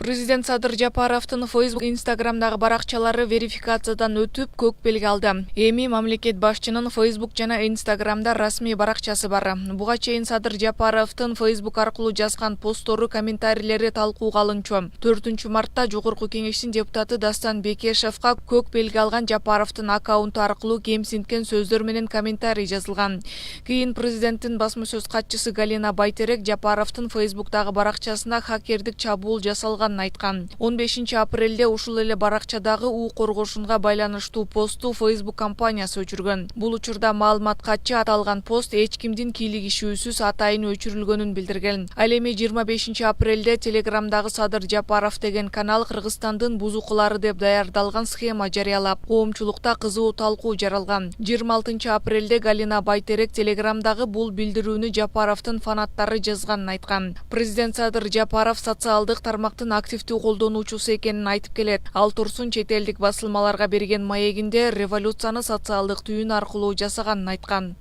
Президент Садыр Жапаровдун Facebook, Instagram'dагы баракчалары верификациядан өтүп көк белги алды. Эми мамлекет башчынын Facebook жана Instagram'да расмий баракчасы бар. Буга чейин Садыр Жапаровдун Facebook аркылуу жазган посттору, комментарийлери талкууга алынчу. 4 мартта Жогорку Кеңештин депутаты Дастан Бекешевка көк белги алган Жапаровдун аккаунту аркылуу кемсинткен сөздөр менен комментарий жазылган. Кийин президенттин басма сөз катчысы Галина Байтерек Жапаровдун Facebook'тагы баракчасына хакердик чабуул жасалган айткан. 15 апрелде ушул эле баракчадагы У коргошунга байланыштуу посту Facebook компаниясы өчүргөн. Бул учурда маалымат катчы аталган пост эч кимдин кийлигишүүсүз атайын өчүрүлгөнүн билдирген. Ал эми 25 апрелде Телеграмдагы Садыр Жапаров деген канал Кыргызстандын бузукулары деп даярдалган схема жарыялап, коомчулукта кызуу талкуу жаралган. 26 апрелде Галина Байтерек Телеграмдагы бул билдирүүнү Жапаровдун фанаттары жазганын айткан. Президент Садыр Жапаров социалдык тармактын активдүү колдонуучусу экенин айтып келет. Ал Турсун чет элдик басылмаларга берген маегинде революцияны социалдык түйүн аркылуу жасаганын айткан.